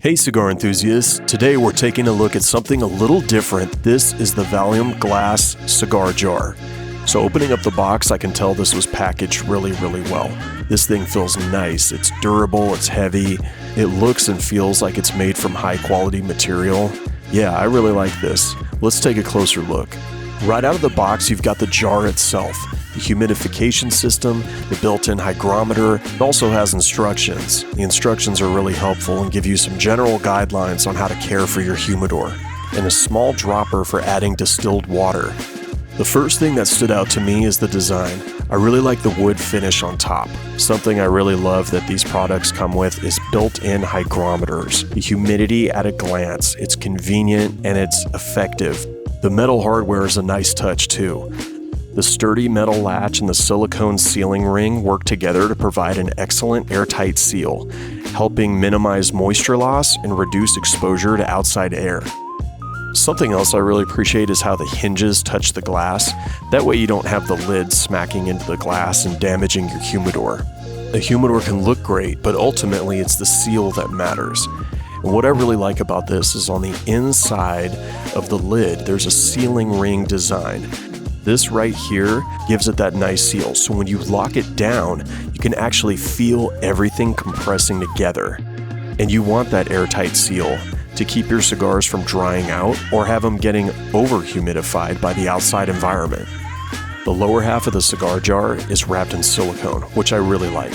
Hey cigar enthusiasts, today we're taking a look at something a little different. This is the VALLUME glass cigar jar. So opening up the box, I can tell this was packaged really well. This thing feels nice, it's durable, it's heavy, it looks and feels like it's made from high quality material. Yeah, I really like this. Let's take a closer look. Right out of the box, you've got the jar itself, the humidification system, the built-in hygrometer. It also has instructions. The instructions are really helpful and give you some general guidelines on how to care for your humidor, and a small dropper for adding distilled water. The first thing that stood out to me is the design. I really like the wood finish on top. Something I really love that these products come with is built-in hygrometers. The humidity at a glance. It's convenient and it's effective. The metal hardware is a nice touch too. The sturdy metal latch and the silicone sealing ring work together to provide an excellent airtight seal, helping minimize moisture loss and reduce exposure to outside air. Something else I really appreciate is how the hinges touch the glass. That way you don't have the lid smacking into the glass and damaging your humidor. A humidor can look great, but ultimately it's the seal that matters. And what I really like about this is on the inside of the lid, there's a sealing ring design. This right here gives it that nice seal. So when you lock it down, you can actually feel everything compressing together. And you want that airtight seal to keep your cigars from drying out or have them getting over-humidified by the outside environment. The lower half of the cigar jar is wrapped in silicone, which I really like.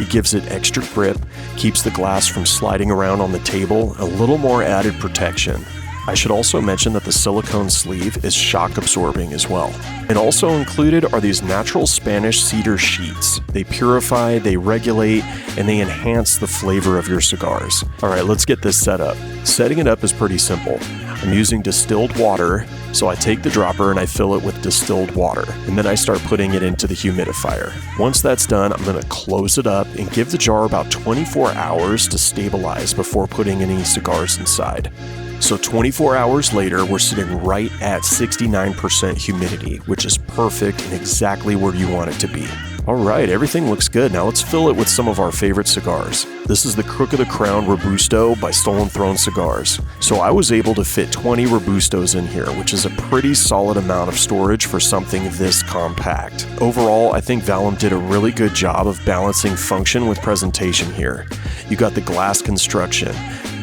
It gives it extra grip, keeps the glass from sliding around on the table, a little more added protection. I should also mention that the silicone sleeve is shock absorbing as well. And also included are these natural Spanish cedar sheets. They purify, they regulate, and they enhance the flavor of your cigars. All right, let's get this set up. Setting it up is pretty simple. I'm using distilled water, so I take the dropper and I fill it with distilled water, and then I start putting it into the humidifier. Once that's done, I'm going to close it up and give the jar about 24 hours to stabilize before putting any cigars inside. So 24 hours later, we're sitting right at 69% humidity, which is perfect and exactly where you want it to be. All right, everything looks good. Now let's fill it with some of our favorite cigars. This is the Crook of the Crown Robusto by Stolen Throne Cigars. So I was able to fit 20 Robustos in here, which is a pretty solid amount of storage for something this compact. Overall, I think VALLUME did a really good job of balancing function with presentation here. You got the glass construction,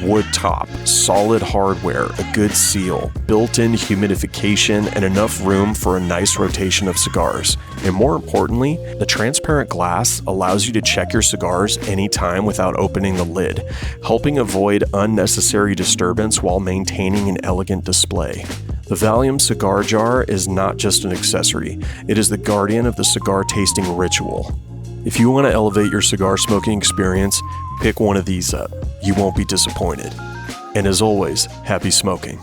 wood top, solid hardware, a good seal, built-in humidification, and enough room for a nice rotation of cigars. And more importantly, the transparent glass allows you to check your cigars anytime without opening the lid, helping avoid unnecessary disturbance while maintaining an elegant display. The VALLUME cigar jar is not just an accessory, it is the guardian of the cigar tasting ritual. If you want to elevate your cigar smoking experience, pick one of these up. You won't be disappointed. And as always, happy smoking.